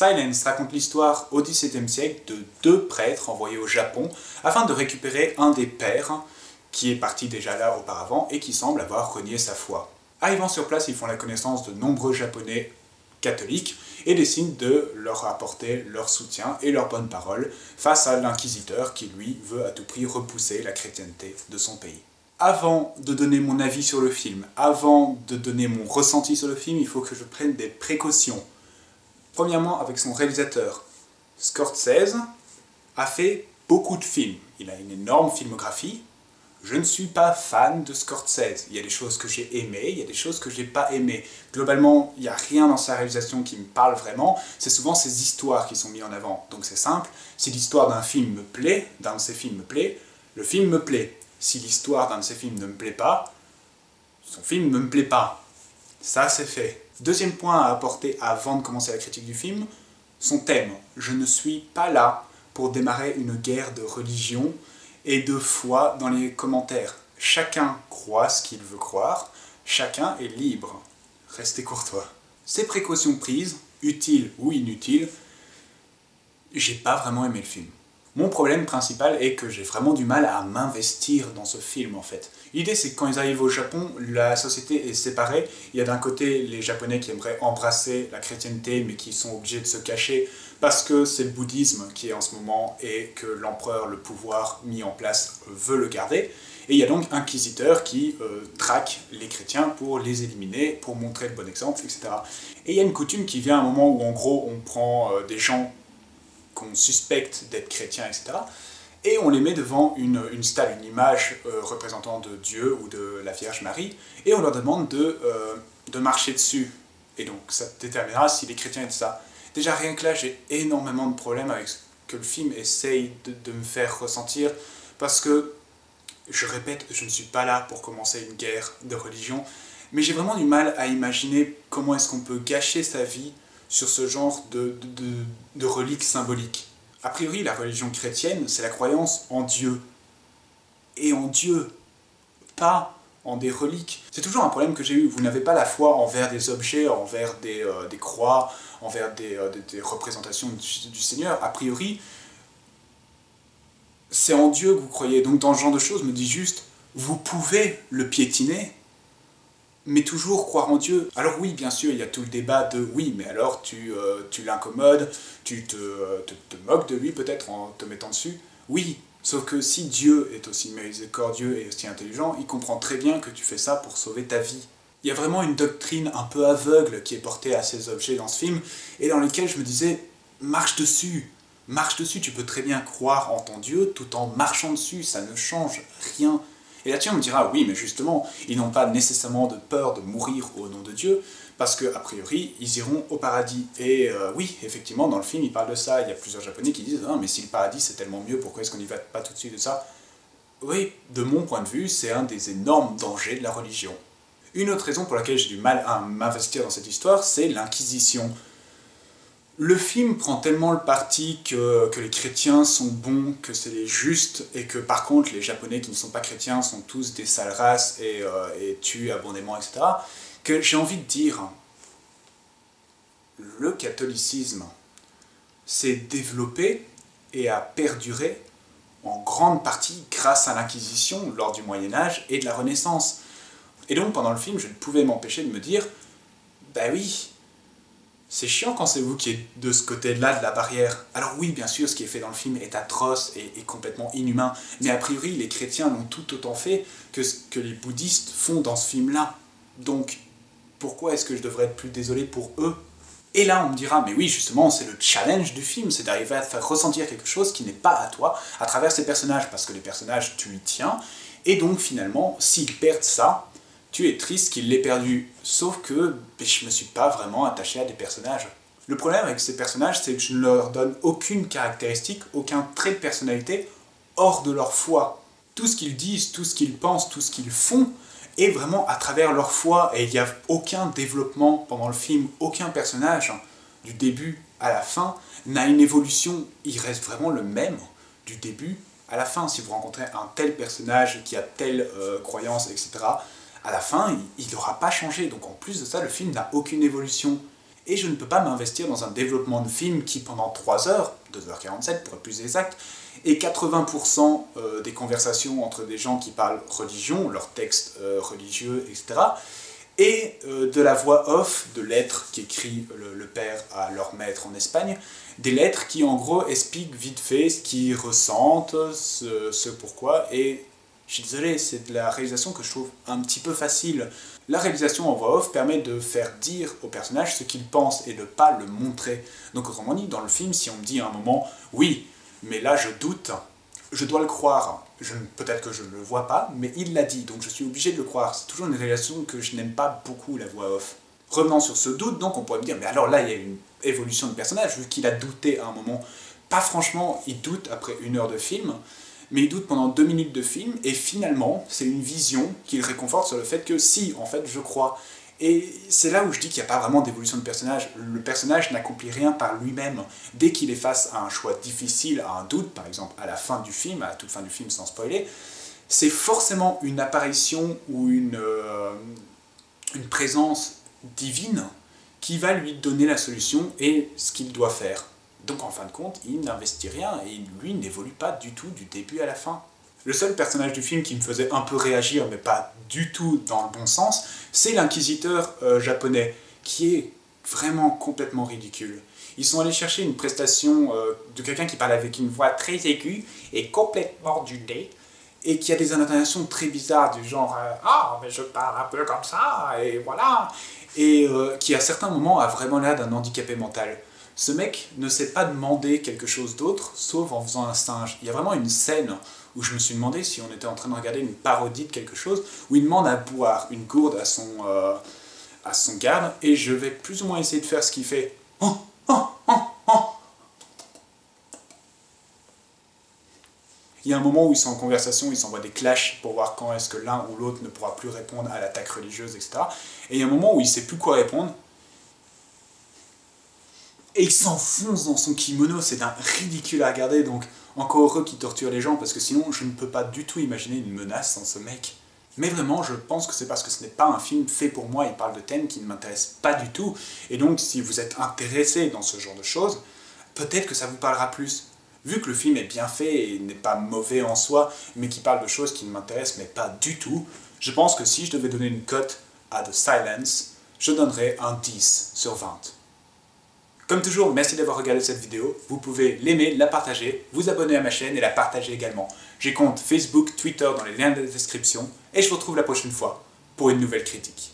Silence raconte l'histoire au XVIIe siècle de deux prêtres envoyés au Japon afin de récupérer un des pères qui est parti déjà là auparavant et qui semble avoir renié sa foi. Arrivant sur place, ils font la connaissance de nombreux Japonais catholiques et décident de leur apporter leur soutien et leur bonne parole face à l'inquisiteur qui, lui, veut à tout prix repousser la chrétienté de son pays. Avant de donner mon avis sur le film, avant de donner mon ressenti sur le film, il faut que je prenne des précautions. Premièrement, avec son réalisateur. Scorsese a fait beaucoup de films. Il a une énorme filmographie. Je ne suis pas fan de Scorsese. Il y a des choses que j'ai aimées, il y a des choses que je n'ai pas aimées. Globalement, il n'y a rien dans sa réalisation qui me parle vraiment. C'est souvent ses histoires qui sont mises en avant. Donc c'est simple, si l'histoire d'un film me plaît, d'un de ses films me plaît, le film me plaît. Si l'histoire d'un de ses films ne me plaît pas, son film ne me plaît pas. Ça, c'est fait. Deuxième point à apporter avant de commencer la critique du film, son thème. Je ne suis pas là pour démarrer une guerre de religion et de foi dans les commentaires. Chacun croit ce qu'il veut croire, chacun est libre. Restez courtois. Ces précautions prises, utiles ou inutiles, j'ai pas vraiment aimé le film. Mon problème principal est que j'ai vraiment du mal à m'investir dans ce film en fait. L'idée c'est que quand ils arrivent au Japon, la société est séparée. Il y a d'un côté les Japonais qui aimeraient embrasser la chrétienté mais qui sont obligés de se cacher parce que c'est le bouddhisme qui est en ce moment et que l'empereur, le pouvoir mis en place, veut le garder. Et il y a donc un inquisiteur qui traque les chrétiens pour les éliminer, pour montrer le bon exemple, etc. Et il y a une coutume qui vient à un moment où en gros on prend des gens qu'on suspecte d'être chrétiens, etc. Et on les met devant une stèle, une image représentant de Dieu ou de la Vierge Marie, et on leur demande de marcher dessus. Et donc ça déterminera si les chrétiens et ça. Déjà rien que là, j'ai énormément de problèmes avec ce que le film essaye de me faire ressentir, parce que, je répète, je ne suis pas là pour commencer une guerre de religion, mais j'ai vraiment du mal à imaginer comment est-ce qu'on peut gâcher sa vie sur ce genre de reliques symboliques. A priori, la religion chrétienne, c'est la croyance en Dieu. Et en Dieu, pas en des reliques. C'est toujours un problème que j'ai eu. Vous n'avez pas la foi envers des objets, envers des croix, envers des représentations du Seigneur. A priori, c'est en Dieu que vous croyez. Donc dans ce genre de choses, je me dis juste, vous pouvez le piétiner, mais toujours croire en Dieu. Alors oui, bien sûr, il y a tout le débat de oui, mais alors tu l'incommodes, tu te moques de lui peut-être en te mettant dessus. Oui, sauf que si Dieu est aussi miséricordieux et aussi intelligent, il comprend très bien que tu fais ça pour sauver ta vie. Il y a vraiment une doctrine un peu aveugle qui est portée à ces objets dans ce film, et dans lesquels je me disais, marche dessus, tu peux très bien croire en ton Dieu tout en marchant dessus, ça ne change rien. Et là-dessus, on me dira, oui, mais justement, ils n'ont pas nécessairement de peur de mourir au nom de Dieu, parce qu'a priori, ils iront au paradis. Et oui, effectivement, dans le film, il parle de ça. Il y a plusieurs Japonais qui disent, ah, mais si le paradis c'est tellement mieux, pourquoi est-ce qu'on n'y va pas tout de suite de ça? Oui, de mon point de vue, c'est un des énormes dangers de la religion. Une autre raison pour laquelle j'ai du mal à m'investir dans cette histoire, c'est l'Inquisition. Le film prend tellement le parti que les chrétiens sont bons, que c'est les justes, et que par contre les japonais qui ne sont pas chrétiens sont tous des sales races et tuent abondamment, etc., que j'ai envie de dire, le catholicisme s'est développé et a perduré en grande partie grâce à l'Inquisition lors du Moyen-Âge et de la Renaissance. Et donc pendant le film, je ne pouvais m'empêcher de me dire, bah oui, c'est chiant quand c'est vous qui êtes de ce côté-là de la barrière. Alors oui, bien sûr, ce qui est fait dans le film est atroce et complètement inhumain, mais a priori, les chrétiens l'ont tout autant fait que ce que les bouddhistes font dans ce film-là. Donc, pourquoi est-ce que je devrais être plus désolé pour eux? Et là, on me dira, mais oui, justement, c'est le challenge du film, c'est d'arriver à te faire ressentir quelque chose qui n'est pas à toi, à travers ces personnages, parce que les personnages, tu y tiens, et donc finalement, s'ils perdent ça, tu es triste qu'il l'ait perdu, sauf que je me suis pas vraiment attaché à des personnages. Le problème avec ces personnages, c'est que je ne leur donne aucune caractéristique, aucun trait de personnalité hors de leur foi. Tout ce qu'ils disent, tout ce qu'ils pensent, tout ce qu'ils font est vraiment à travers leur foi, et il n'y a aucun développement pendant le film, aucun personnage, du début à la fin, n'a une évolution, il reste vraiment le même du début à la fin. Si vous rencontrez un tel personnage qui a telle croyance, etc., à la fin, il n'aura pas changé. Donc en plus de ça, le film n'a aucune évolution. Et je ne peux pas m'investir dans un développement de film qui, pendant 3 heures, 2h47 pour être plus exact, et 80% des conversations entre des gens qui parlent religion, leurs textes religieux, etc., et de la voix off de lettres qu'écrit le père à leur maître en Espagne, des lettres qui en gros expliquent vite fait ce qu'ils ressentent, ce pourquoi, et je suis désolé, c'est de la réalisation que je trouve un petit peu facile. La réalisation en voix off permet de faire dire au personnage ce qu'il pense et de ne pas le montrer. Donc autrement dit, dans le film, si on me dit à un moment « oui, mais là je doute », je dois le croire. Peut-être que je ne le vois pas, mais il l'a dit, donc je suis obligé de le croire. C'est toujours une réalisation que je n'aime pas beaucoup, la voix off. Revenant sur ce doute, donc on pourrait me dire « mais alors là, il y a une évolution de personnage, vu qu'il a douté à un moment. » Pas franchement, il doute après 1 heure de film, mais il doute pendant 2 minutes de film, et finalement, c'est une vision qui le réconforte sur le fait que si, en fait, je crois. Et c'est là où je dis qu'il n'y a pas vraiment d'évolution de personnage. Le personnage n'accomplit rien par lui-même. Dès qu'il est face à un choix difficile, à un doute, par exemple à la fin du film, à la toute fin du film sans spoiler, c'est forcément une apparition ou une présence divine qui va lui donner la solution et ce qu'il doit faire. Donc en fin de compte, il n'investit rien et lui n'évolue pas du tout du début à la fin. Le seul personnage du film qui me faisait un peu réagir, mais pas du tout dans le bon sens, c'est l'inquisiteur japonais, qui est vraiment complètement ridicule. Ils sont allés chercher une prestation de quelqu'un qui parle avec une voix très aiguë et complètement du nez, et qui a des intonations très bizarres du genre ah, mais je parle un peu comme ça, et voilà », et qui à certains moments a vraiment l'air d'un handicapé mental. Ce mec ne sait pas demander quelque chose d'autre, sauf en faisant un singe. Il y a vraiment une scène où je me suis demandé si on était en train de regarder une parodie de quelque chose, où il demande à boire une gourde à son garde, et je vais plus ou moins essayer de faire ce qu'il fait. Oh, oh, oh, oh. Il y a un moment où ils sont en conversation, ils s'envoient des clashs pour voir quand est-ce que l'un ou l'autre ne pourra plus répondre à l'attaque religieuse, etc. Et il y a un moment où il ne sait plus quoi répondre, et il s'enfonce dans son kimono, c'est d'un ridicule à regarder, donc encore heureux qu'il torture les gens, parce que sinon je ne peux pas du tout imaginer une menace sans ce mec. Mais vraiment, je pense que c'est parce que ce n'est pas un film fait pour moi, il parle de thèmes qui ne m'intéressent pas du tout, et donc si vous êtes intéressé dans ce genre de choses, peut-être que ça vous parlera plus. Vu que le film est bien fait et n'est pas mauvais en soi, mais qui parle de choses qui ne m'intéressent mais pas du tout, je pense que si je devais donner une cote à The Silence, je donnerais un 10 sur 20. Comme toujours, merci d'avoir regardé cette vidéo. Vous pouvez l'aimer, la partager, vous abonner à ma chaîne et la partager également. J'ai compte Facebook, Twitter dans les liens de la description. Et je vous retrouve la prochaine fois pour une nouvelle critique.